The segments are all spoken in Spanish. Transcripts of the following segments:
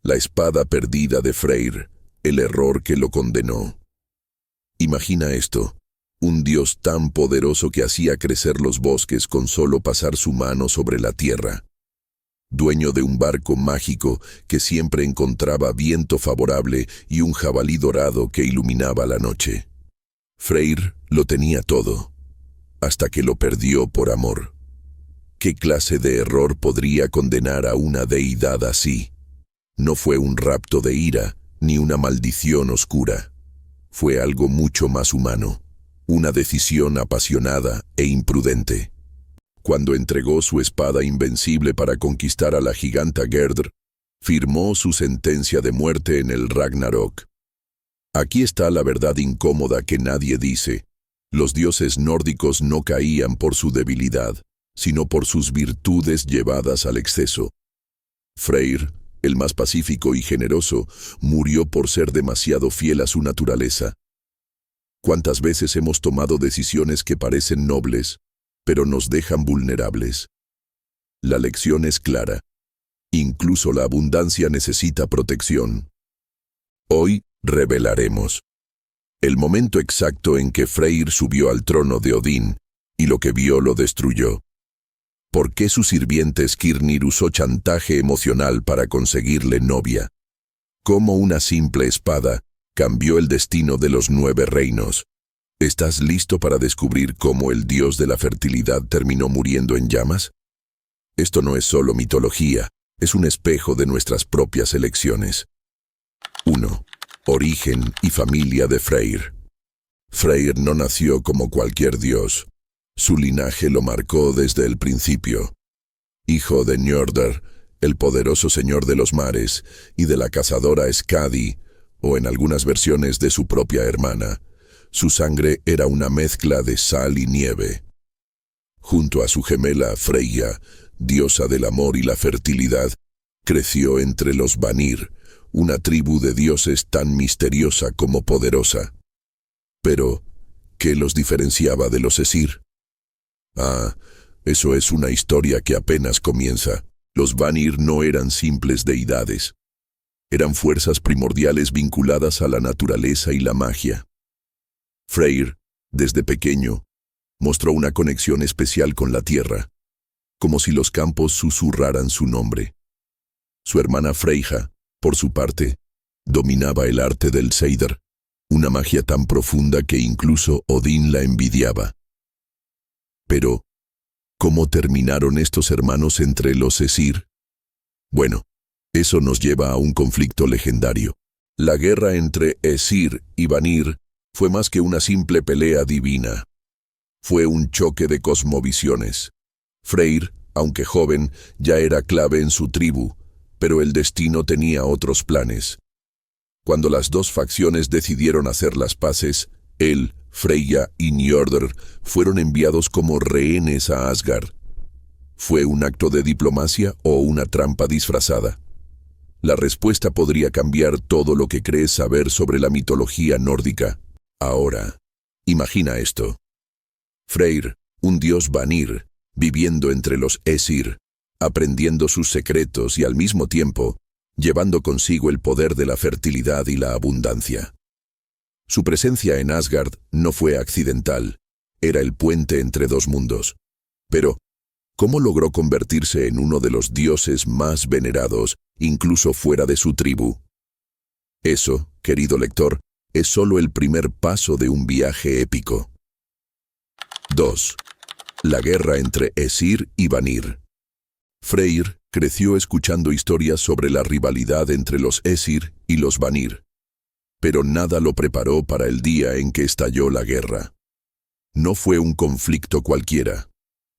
la espada perdida de Freyr, el error que lo condenó. Imagina esto, un dios tan poderoso que hacía crecer los bosques con solo pasar su mano sobre la tierra. Dueño de un barco mágico que siempre encontraba viento favorable y un jabalí dorado que iluminaba la noche. Freyr lo tenía todo, hasta que lo perdió por amor. ¿Qué clase de error podría condenar a una deidad así? No fue un rapto de ira, ni una maldición oscura. Fue algo mucho más humano, una decisión apasionada e imprudente. Cuando entregó su espada invencible para conquistar a la giganta Gerd, firmó su sentencia de muerte en el Ragnarok. Aquí está la verdad incómoda que nadie dice. Los dioses nórdicos no caían por su debilidad, sino por sus virtudes llevadas al exceso. Freyr, el más pacífico y generoso, murió por ser demasiado fiel a su naturaleza. ¿Cuántas veces hemos tomado decisiones que parecen nobles, pero nos dejan vulnerables? La lección es clara. Incluso la abundancia necesita protección. Hoy revelaremos el momento exacto en que Freyr subió al trono de Odín y lo que vio lo destruyó. ¿Por qué su sirviente Skirnir usó chantaje emocional para conseguirle novia? ¿Cómo una simple espada cambió el destino de los 9 reinos? ¿Estás listo para descubrir cómo el dios de la fertilidad terminó muriendo en llamas? Esto no es solo mitología, es un espejo de nuestras propias elecciones. 1. Origen y familia de Freyr. Freyr no nació como cualquier dios. Su linaje lo marcó desde el principio. Hijo de Njordr, el poderoso señor de los mares, y de la cazadora Skadi, o en algunas versiones de su propia hermana, su sangre era una mezcla de sal y nieve. Junto a su gemela Freyja, diosa del amor y la fertilidad, creció entre los Vanir, una tribu de dioses tan misteriosa como poderosa. Pero, ¿qué los diferenciaba de los Aesir? Eso es una historia que apenas comienza. Los Vanir no eran simples deidades. Eran fuerzas primordiales vinculadas a la naturaleza y la magia. Freyr, desde pequeño, mostró una conexión especial con la tierra, como si los campos susurraran su nombre. Su hermana Freyja, por su parte, dominaba el arte del Seidr, una magia tan profunda que incluso Odín la envidiaba. Pero, ¿cómo terminaron estos hermanos entre los Aesir? Bueno, eso nos lleva a un conflicto legendario. La guerra entre Aesir y Vanir fue más que una simple pelea divina. Fue un choque de cosmovisiones. Freyr, aunque joven, ya era clave en su tribu, pero el destino tenía otros planes. Cuando las dos facciones decidieron hacer las paces, él, Freyja y Njordr fueron enviados como rehenes a Asgard. ¿Fue un acto de diplomacia o una trampa disfrazada? La respuesta podría cambiar todo lo que crees saber sobre la mitología nórdica. Ahora, imagina esto. Freyr, un dios Vanir, viviendo entre los Aesir, aprendiendo sus secretos y al mismo tiempo, llevando consigo el poder de la fertilidad y la abundancia. Su presencia en Asgard no fue accidental, era el puente entre dos mundos. Pero, ¿cómo logró convertirse en uno de los dioses más venerados, incluso fuera de su tribu? Eso, querido lector, es solo el primer paso de un viaje épico. 2. La guerra entre Aesir y Vanir. Freyr creció escuchando historias sobre la rivalidad entre los Aesir y los Vanir. Pero nada lo preparó para el día en que estalló la guerra. No fue un conflicto cualquiera.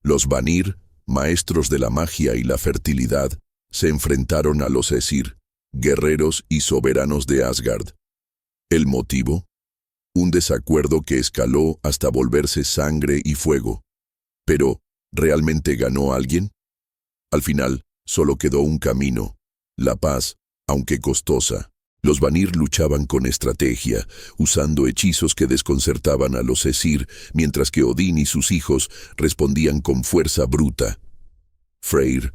Los Vanir, maestros de la magia y la fertilidad, se enfrentaron a los Aesir, guerreros y soberanos de Asgard. ¿El motivo? Un desacuerdo que escaló hasta volverse sangre y fuego. Pero, ¿realmente ganó alguien? Al final, solo quedó un camino: la paz, aunque costosa. Los Vanir luchaban con estrategia, usando hechizos que desconcertaban a los Aesir, mientras que Odín y sus hijos respondían con fuerza bruta. Freyr,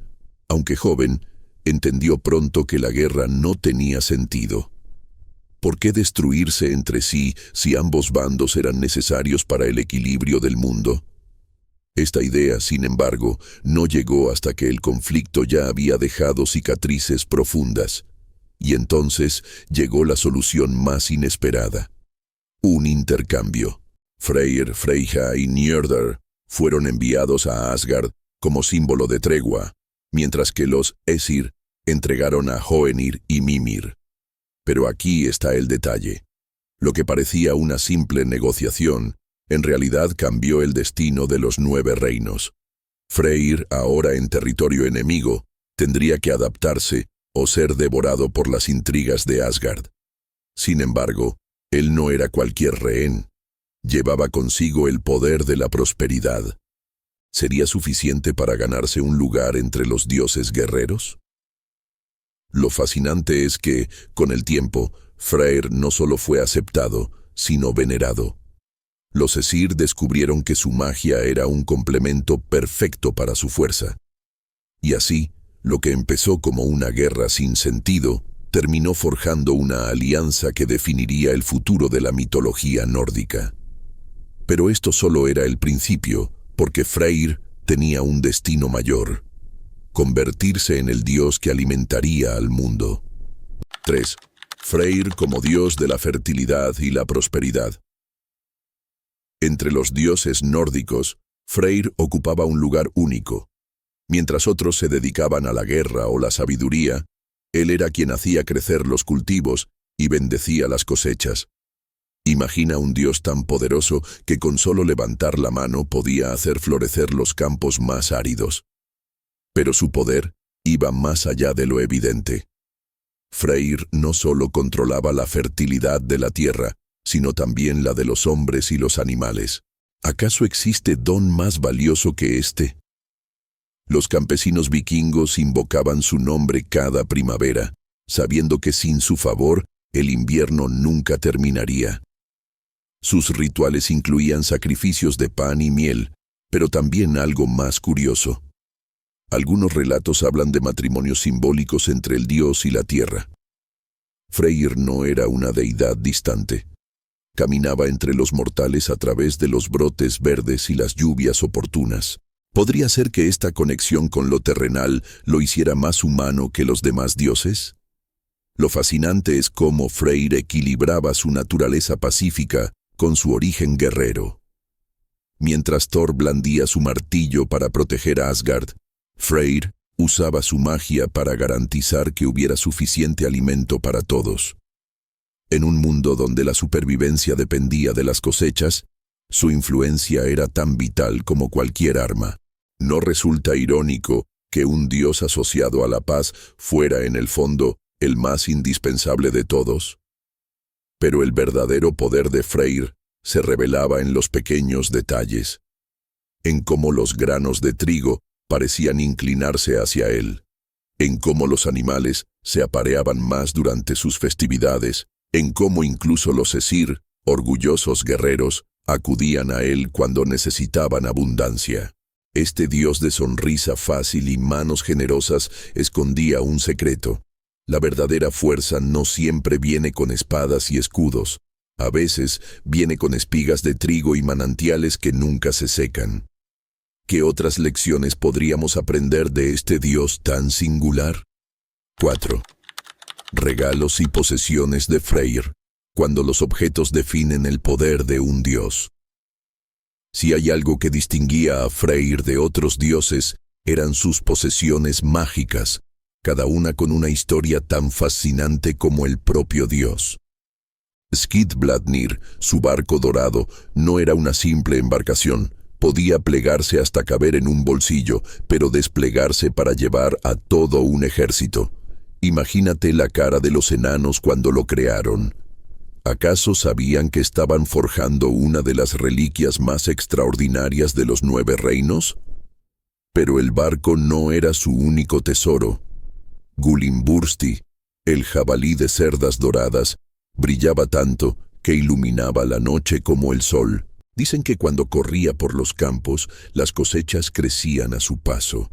aunque joven, entendió pronto que la guerra no tenía sentido. ¿Por qué destruirse entre sí si ambos bandos eran necesarios para el equilibrio del mundo? Esta idea, sin embargo, no llegó hasta que el conflicto ya había dejado cicatrices profundas. Y entonces llegó la solución más inesperada. Un intercambio. Freyr, Freyja y Njordr fueron enviados a Asgard como símbolo de tregua, mientras que los Æsir entregaron a Hoenir y Mimir. Pero aquí está el detalle. Lo que parecía una simple negociación, en realidad cambió el destino de los 9 reinos. Freyr, ahora en territorio enemigo, tendría que adaptarse o ser devorado por las intrigas de Asgard. Sin embargo, él no era cualquier rehén. Llevaba consigo el poder de la prosperidad. ¿Sería suficiente para ganarse un lugar entre los dioses guerreros? Lo fascinante es que, con el tiempo, Freyr no solo fue aceptado, sino venerado. Los Æsir descubrieron que su magia era un complemento perfecto para su fuerza. Y así, lo que empezó como una guerra sin sentido, terminó forjando una alianza que definiría el futuro de la mitología nórdica. Pero esto solo era el principio, porque Freyr tenía un destino mayor: convertirse en el dios que alimentaría al mundo. 3. Freyr como dios de la fertilidad y la prosperidad. Entre los dioses nórdicos, Freyr ocupaba un lugar único. Mientras otros se dedicaban a la guerra o la sabiduría, él era quien hacía crecer los cultivos y bendecía las cosechas. Imagina un dios tan poderoso que con solo levantar la mano podía hacer florecer los campos más áridos. Pero su poder iba más allá de lo evidente. Freyr no solo controlaba la fertilidad de la tierra, sino también la de los hombres y los animales. ¿Acaso existe don más valioso que este? Los campesinos vikingos invocaban su nombre cada primavera, sabiendo que sin su favor el invierno nunca terminaría. Sus rituales incluían sacrificios de pan y miel, pero también algo más curioso. Algunos relatos hablan de matrimonios simbólicos entre el dios y la tierra. Freyr no era una deidad distante. Caminaba entre los mortales a través de los brotes verdes y las lluvias oportunas. ¿Podría ser que esta conexión con lo terrenal lo hiciera más humano que los demás dioses? Lo fascinante es cómo Freyr equilibraba su naturaleza pacífica con su origen guerrero. Mientras Thor blandía su martillo para proteger a Asgard, Freyr usaba su magia para garantizar que hubiera suficiente alimento para todos. En un mundo donde la supervivencia dependía de las cosechas, su influencia era tan vital como cualquier arma. ¿No resulta irónico que un dios asociado a la paz fuera en el fondo el más indispensable de todos? Pero el verdadero poder de Freyr se revelaba en los pequeños detalles, en cómo los granos de trigo parecían inclinarse hacia él, en cómo los animales se apareaban más durante sus festividades, en cómo incluso los Æsir, orgullosos guerreros, acudían a él cuando necesitaban abundancia. Este dios de sonrisa fácil y manos generosas escondía un secreto. La verdadera fuerza no siempre viene con espadas y escudos. A veces viene con espigas de trigo y manantiales que nunca se secan. ¿Qué otras lecciones podríamos aprender de este dios tan singular? 4. Regalos y posesiones de Freyr, cuando los objetos definen el poder de un dios. Si hay algo que distinguía a Freyr de otros dioses, eran sus posesiones mágicas, cada una con una historia tan fascinante como el propio dios. Skidbladnir, su barco dorado, no era una simple embarcación. Podía plegarse hasta caber en un bolsillo, pero desplegarse para llevar a todo un ejército. Imagínate la cara de los enanos cuando lo crearon. ¿Acaso sabían que estaban forjando una de las reliquias más extraordinarias de los 9 reinos? Pero el barco no era su único tesoro. Gulimbursti, el jabalí de cerdas doradas, brillaba tanto que iluminaba la noche como el sol. Dicen que cuando corría por los campos, las cosechas crecían a su paso.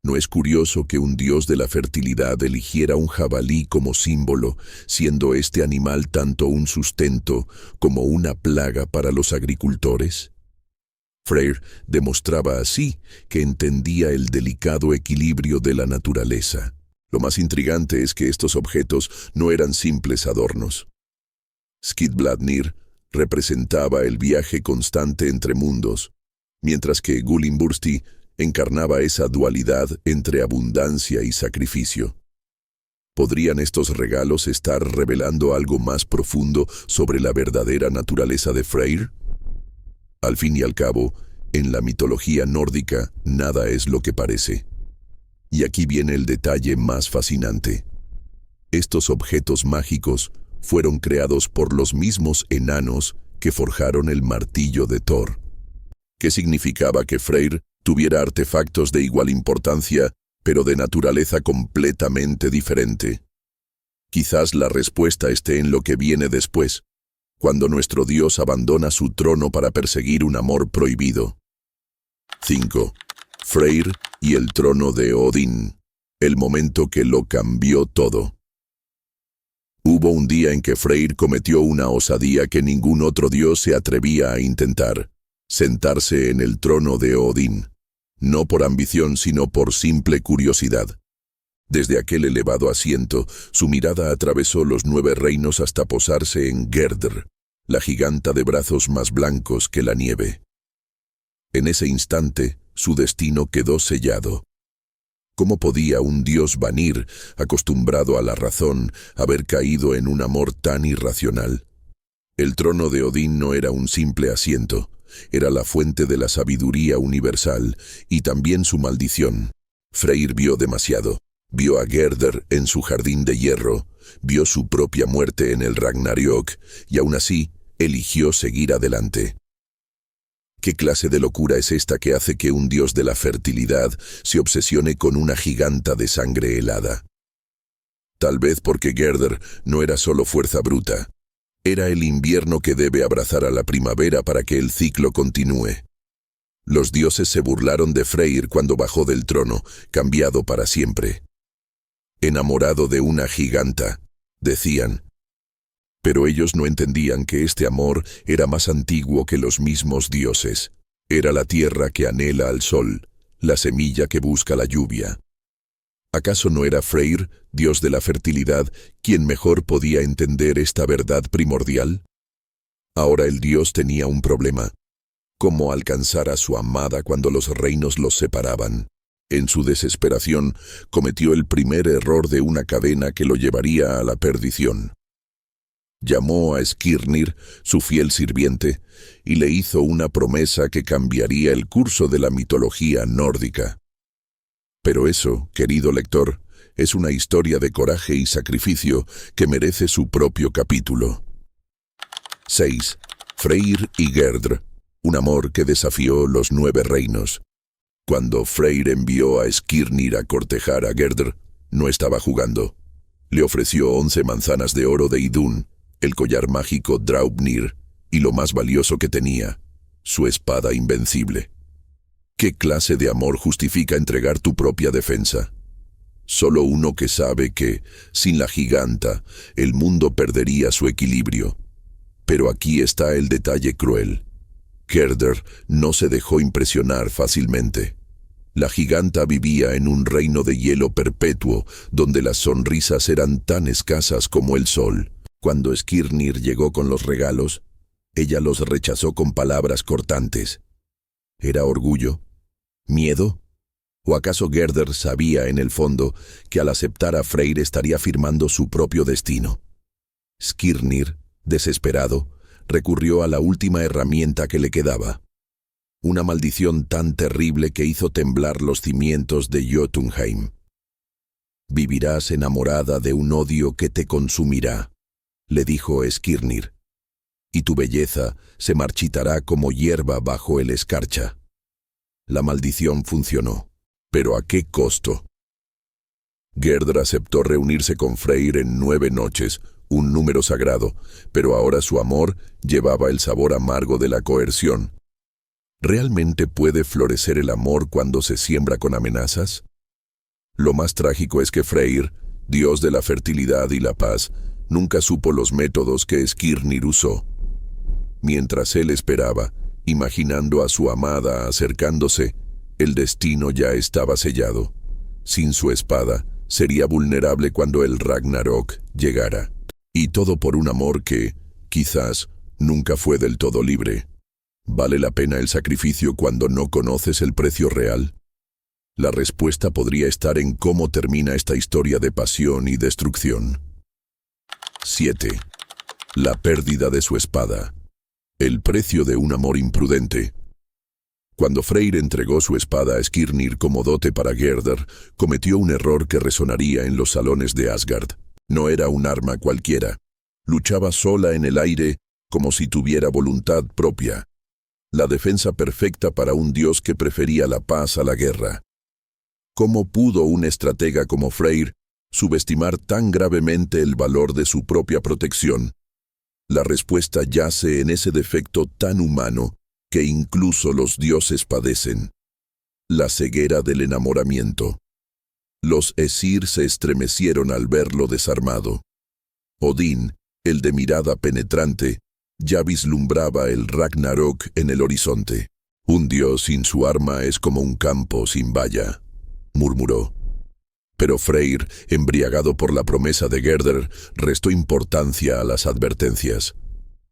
¿No es curioso que un dios de la fertilidad eligiera un jabalí como símbolo, siendo este animal tanto un sustento como una plaga para los agricultores? Freyr demostraba así que entendía el delicado equilibrio de la naturaleza. Lo más intrigante es que estos objetos no eran simples adornos. Skidbladnir representaba el viaje constante entre mundos, mientras que Gullinbursti encarnaba esa dualidad entre abundancia y sacrificio. ¿Podrían estos regalos estar revelando algo más profundo sobre la verdadera naturaleza de Freyr? Al fin y al cabo, en la mitología nórdica, nada es lo que parece. Y aquí viene el detalle más fascinante. Estos objetos mágicos fueron creados por los mismos enanos que forjaron el martillo de Thor. ¿Qué significaba que Freyr tuviera artefactos de igual importancia, pero de naturaleza completamente diferente? Quizás la respuesta esté en lo que viene después, cuando nuestro Dios abandona su trono para perseguir un amor prohibido. 5. Freyr y el trono de Odín, el momento que lo cambió todo. Hubo un día en que Freyr cometió una osadía que ningún otro dios se atrevía a intentar: sentarse en el trono de Odín, no por ambición sino por simple curiosidad. Desde aquel elevado asiento, su mirada atravesó los 9 reinos hasta posarse en Gerdr, la giganta de brazos más blancos que la nieve. En ese instante, su destino quedó sellado. ¿Cómo podía un dios Vanir, acostumbrado a la razón, haber caído en un amor tan irracional? El trono de Odín no era un simple asiento, era la fuente de la sabiduría universal y también su maldición. Freyr vio demasiado. Vio a Gerdr en su jardín de hierro, vio su propia muerte en el Ragnarök, y aún así eligió seguir adelante. ¿Qué clase de locura es esta que hace que un dios de la fertilidad se obsesione con una giganta de sangre helada? Tal vez porque Gerdr no era solo fuerza bruta, era el invierno que debe abrazar a la primavera para que el ciclo continúe. Los dioses se burlaron de Freyr cuando bajó del trono, cambiado para siempre. Enamorado de una giganta, decían. Pero ellos no entendían que este amor era más antiguo que los mismos dioses. Era la tierra que anhela al sol, la semilla que busca la lluvia. ¿Acaso no era Freyr, dios de la fertilidad, quien mejor podía entender esta verdad primordial? Ahora el dios tenía un problema: ¿cómo alcanzar a su amada cuando los reinos los separaban? En su desesperación, cometió el primer error de una cadena que lo llevaría a la perdición. Llamó a Skirnir, su fiel sirviente, y le hizo una promesa que cambiaría el curso de la mitología nórdica. Pero eso, querido lector, es una historia de coraje y sacrificio que merece su propio capítulo. 6. Freyr y Gerdr, un amor que desafió los 9 reinos. Cuando Freyr envió a Skirnir a cortejar a Gerdr, no estaba jugando. Le ofreció 11 manzanas de oro de Idún, el collar mágico Draupnir, y lo más valioso que tenía, su espada invencible. ¿Qué clase de amor justifica entregar tu propia defensa? Solo uno que sabe que, sin la giganta, el mundo perdería su equilibrio. Pero aquí está el detalle cruel. Gerdr no se dejó impresionar fácilmente. La giganta vivía en un reino de hielo perpetuo, donde las sonrisas eran tan escasas como el sol. Cuando Skirnir llegó con los regalos, ella los rechazó con palabras cortantes. ¿Era orgullo? ¿Miedo? ¿O acaso Gerdr sabía en el fondo que al aceptar a Freyr estaría firmando su propio destino? Skirnir, desesperado, recurrió a la última herramienta que le quedaba. Una maldición tan terrible que hizo temblar los cimientos de Jotunheim. «Vivirás enamorada de un odio que te consumirá», le dijo Skirnir, «y tu belleza se marchitará como hierba bajo el escarcha». La maldición funcionó, pero ¿a qué costo? Gerdr aceptó reunirse con Freyr en 9 noches, un número sagrado, pero ahora su amor llevaba el sabor amargo de la coerción. ¿Realmente puede florecer el amor cuando se siembra con amenazas? Lo más trágico es que Freyr, dios de la fertilidad y la paz, nunca supo los métodos que Skirnir usó. Mientras él esperaba, imaginando a su amada acercándose, el destino ya estaba sellado. Sin su espada, sería vulnerable cuando el Ragnarok llegara. Y todo por un amor que, quizás, nunca fue del todo libre. ¿Vale la pena el sacrificio cuando no conoces el precio real? La respuesta podría estar en cómo termina esta historia de pasión y destrucción. 7. La pérdida de su espada. El precio de un amor imprudente. Cuando Freyr entregó su espada a Skirnir como dote para Gerdr, cometió un error que resonaría en los salones de Asgard. No era un arma cualquiera. Luchaba sola en el aire, como si tuviera voluntad propia. La defensa perfecta para un dios que prefería la paz a la guerra. ¿Cómo pudo un estratega como Freyr subestimar tan gravemente el valor de su propia protección? La respuesta yace en ese defecto tan humano que incluso los dioses padecen: la ceguera del enamoramiento. Los Aesir se estremecieron al verlo desarmado. Odín, el de mirada penetrante, ya vislumbraba el Ragnarok en el horizonte. Un dios sin su arma es como un campo sin valla, murmuró. Pero Freyr, embriagado por la promesa de Gerdr, restó importancia a las advertencias.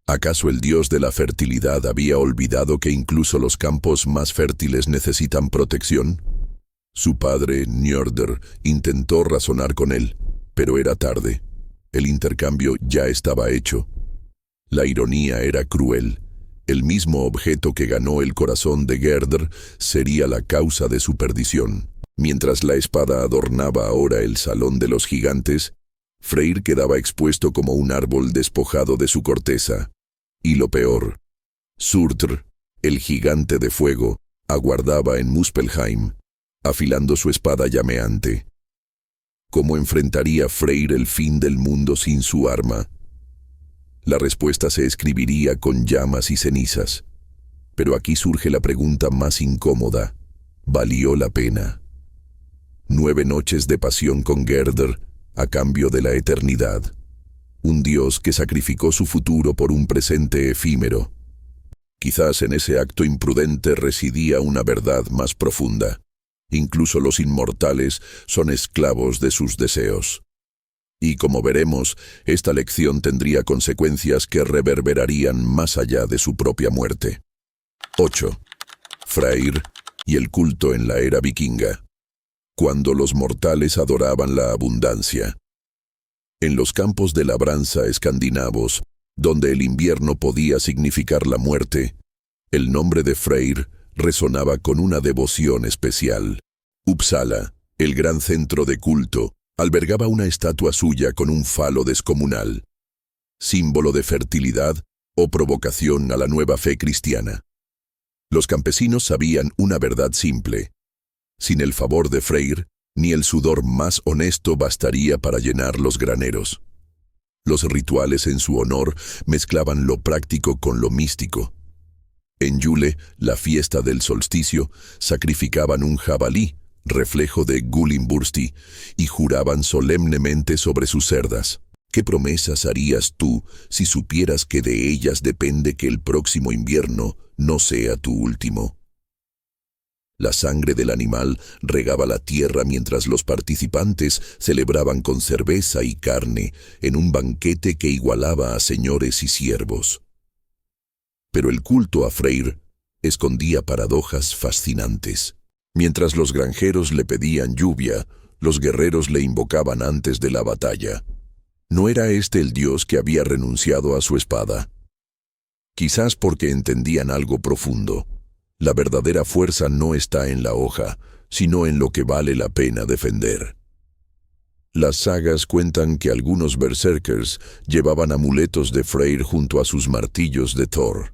¿Acaso el dios de la fertilidad había olvidado que incluso los campos más fértiles necesitan protección? Su padre, Njordr, intentó razonar con él, pero era tarde. El intercambio ya estaba hecho. La ironía era cruel. El mismo objeto que ganó el corazón de Gerdr sería la causa de su perdición. Mientras la espada adornaba ahora el salón de los gigantes, Freyr quedaba expuesto como un árbol despojado de su corteza. Y lo peor, Surtr, el gigante de fuego, aguardaba en Muspelheim, afilando su espada llameante. ¿Cómo enfrentaría Freyr el fin del mundo sin su arma? La respuesta se escribiría con llamas y cenizas. Pero aquí surge la pregunta más incómoda: ¿valió la pena? 9 noches de pasión con Gerdr a cambio de la eternidad. Un dios que sacrificó su futuro por un presente efímero. Quizás en ese acto imprudente residía una verdad más profunda. Incluso los inmortales son esclavos de sus deseos. Y como veremos, esta lección tendría consecuencias que reverberarían más allá de su propia muerte. 8. Freyr y el culto en la era vikinga. Cuando los mortales adoraban la abundancia. En los campos de labranza escandinavos, donde el invierno podía significar la muerte, el nombre de Freyr resonaba con una devoción especial. Uppsala, el gran centro de culto, albergaba una estatua suya con un falo descomunal, símbolo de fertilidad o provocación a la nueva fe cristiana. Los campesinos sabían una verdad simple: sin el favor de Freyr, ni el sudor más honesto bastaría para llenar los graneros. Los rituales en su honor mezclaban lo práctico con lo místico. En Yule, la fiesta del solsticio, sacrificaban un jabalí, reflejo de Gulimbursti, y juraban solemnemente sobre sus cerdas: ¿qué promesas harías tú si supieras que de ellas depende que el próximo invierno no sea tu último? La sangre del animal regaba la tierra mientras los participantes celebraban con cerveza y carne en un banquete que igualaba a señores y siervos. Pero el culto a Freyr escondía paradojas fascinantes. Mientras los granjeros le pedían lluvia, los guerreros le invocaban antes de la batalla. ¿No era este el dios que había renunciado a su espada? Quizás porque entendían algo profundo. La verdadera fuerza no está en la hoja, sino en lo que vale la pena defender. Las sagas cuentan que algunos berserkers llevaban amuletos de Freyr junto a sus martillos de Thor.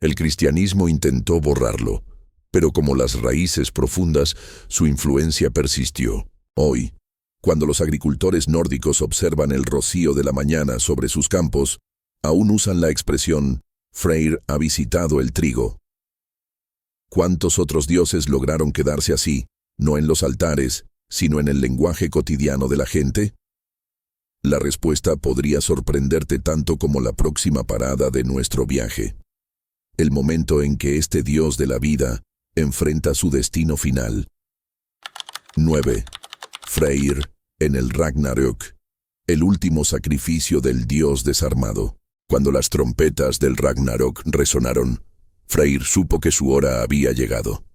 El cristianismo intentó borrarlo, pero como las raíces profundas, su influencia persistió. Hoy, cuando los agricultores nórdicos observan el rocío de la mañana sobre sus campos, aún usan la expresión «Freyr ha visitado el trigo». ¿Cuántos otros dioses lograron quedarse así, no en los altares, sino en el lenguaje cotidiano de la gente? La respuesta podría sorprenderte tanto como la próxima parada de nuestro viaje. El momento en que este dios de la vida enfrenta su destino final. 9. Freyr en el Ragnarök, el último sacrificio del dios desarmado. Cuando las trompetas del Ragnarök resonaron, Freyr supo que su hora había llegado.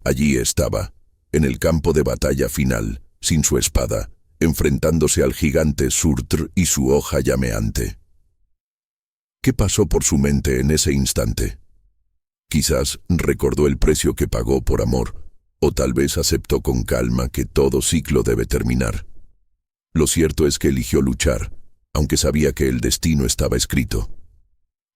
Allí estaba, en el campo de batalla final, sin su espada, enfrentándose al gigante Surtr y su hoja llameante. ¿Qué pasó por su mente en ese instante? Quizás recordó el precio que pagó por amor, o tal vez aceptó con calma que todo ciclo debe terminar. Lo cierto es que eligió luchar, aunque sabía que el destino estaba escrito.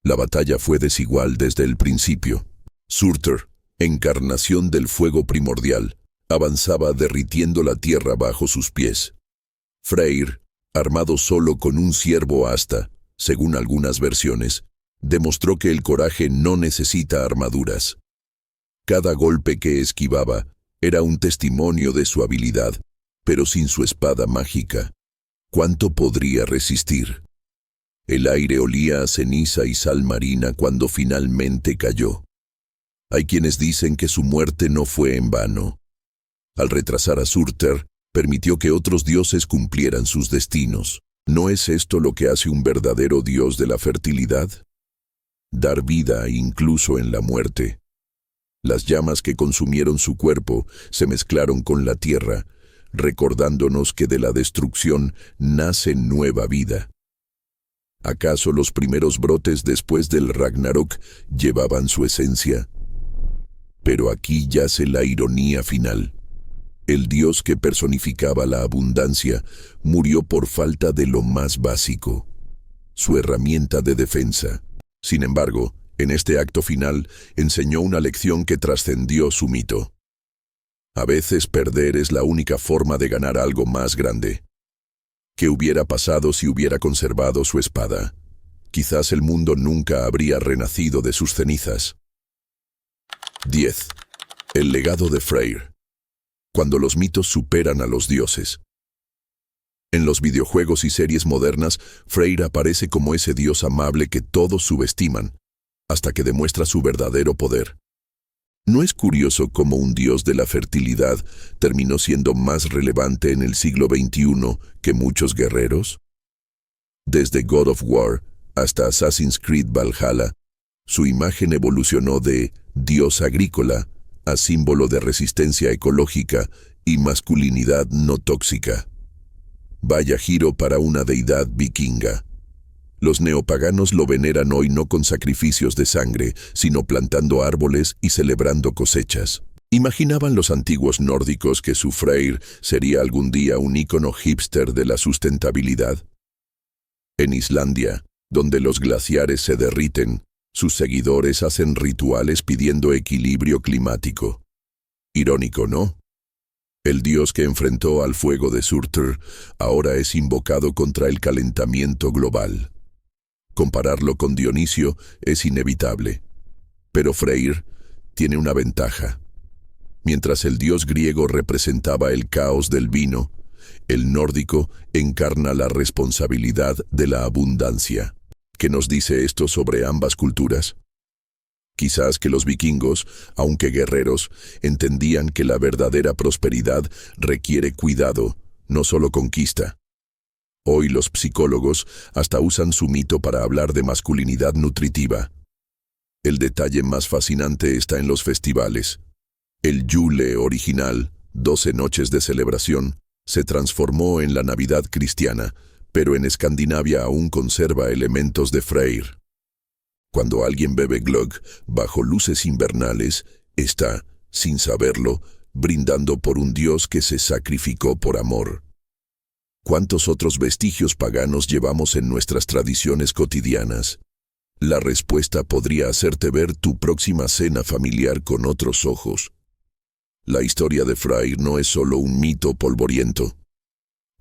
La batalla fue desigual desde el principio. Surtr, encarnación del fuego primordial, avanzaba derritiendo la tierra bajo sus pies. Freyr, armado solo con un ciervo asta, según algunas versiones, demostró que el coraje no necesita armaduras. Cada golpe que esquivaba era un testimonio de su habilidad, pero sin su espada mágica, ¿cuánto podría resistir? El aire olía a ceniza y sal marina cuando finalmente cayó. Hay quienes dicen que su muerte no fue en vano. Al retrasar a Surtr, permitió que otros dioses cumplieran sus destinos. ¿No es esto lo que hace un verdadero dios de la fertilidad? Dar vida incluso en la muerte. Las llamas que consumieron su cuerpo se mezclaron con la tierra, recordándonos que de la destrucción nace nueva vida. ¿Acaso los primeros brotes después del Ragnarök llevaban su esencia? Pero aquí yace la ironía final. El dios que personificaba la abundancia murió por falta de lo más básico, su herramienta de defensa. Sin embargo, en este acto final enseñó una lección que trascendió su mito. A veces perder es la única forma de ganar algo más grande. ¿Qué hubiera pasado si hubiera conservado su espada? Quizás el mundo nunca habría renacido de sus cenizas. 10. El legado de Freyr. Cuando los mitos superan a los dioses. En los videojuegos y series modernas, Freyr aparece como ese dios amable que todos subestiman, hasta que demuestra su verdadero poder. ¿No es curioso cómo un dios de la fertilidad terminó siendo más relevante en el siglo XXI que muchos guerreros? Desde God of War hasta Assassin's Creed Valhalla, su imagen evolucionó de dios agrícola a símbolo de resistencia ecológica y masculinidad no tóxica. Vaya giro para una deidad vikinga. Los neopaganos lo veneran hoy no con sacrificios de sangre, sino plantando árboles y celebrando cosechas. ¿Imaginaban los antiguos nórdicos que su Freyr sería algún día un ícono hipster de la sustentabilidad? En Islandia, donde los glaciares se derriten, sus seguidores hacen rituales pidiendo equilibrio climático. Irónico, ¿no? El dios que enfrentó al fuego de Surtr ahora es invocado contra el calentamiento global. Compararlo con Dionisio es inevitable. Pero Freyr tiene una ventaja. Mientras el dios griego representaba el caos del vino, el nórdico encarna la responsabilidad de la abundancia. ¿Qué nos dice esto sobre ambas culturas? Quizás que los vikingos, aunque guerreros, entendían que la verdadera prosperidad requiere cuidado, no solo conquista. Hoy los psicólogos hasta usan su mito para hablar de masculinidad nutritiva. El detalle más fascinante está en los festivales. El Yule original, 12 noches de celebración, se transformó en la Navidad cristiana, pero en Escandinavia aún conserva elementos de Freyr. Cuando alguien bebe glögg bajo luces invernales, está, sin saberlo, brindando por un dios que se sacrificó por amor. ¿Cuántos otros vestigios paganos llevamos en nuestras tradiciones cotidianas? La respuesta podría hacerte ver tu próxima cena familiar con otros ojos. La historia de Freyr no es solo un mito polvoriento.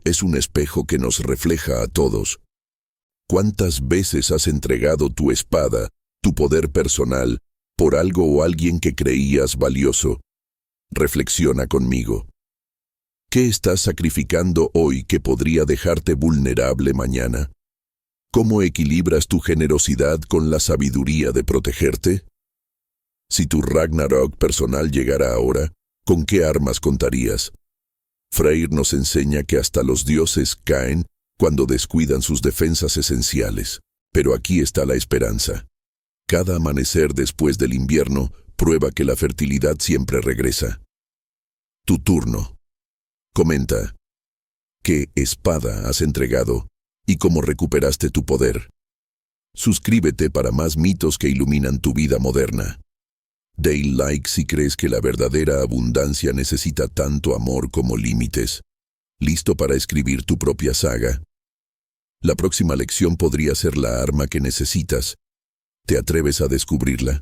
Es un espejo que nos refleja a todos. ¿Cuántas veces has entregado tu espada, tu poder personal, por algo o alguien que creías valioso? Reflexiona conmigo. ¿Qué estás sacrificando hoy que podría dejarte vulnerable mañana? ¿Cómo equilibras tu generosidad con la sabiduría de protegerte? Si tu Ragnarok personal llegara ahora, ¿con qué armas contarías? Freyr nos enseña que hasta los dioses caen cuando descuidan sus defensas esenciales. Pero aquí está la esperanza. Cada amanecer después del invierno prueba que la fertilidad siempre regresa. Tu turno. Comenta. ¿Qué espada has entregado y cómo recuperaste tu poder? Suscríbete para más mitos que iluminan tu vida moderna. Dale like si crees que la verdadera abundancia necesita tanto amor como límites. ¿Listo para escribir tu propia saga? La próxima lección podría ser la arma que necesitas. ¿Te atreves a descubrirla?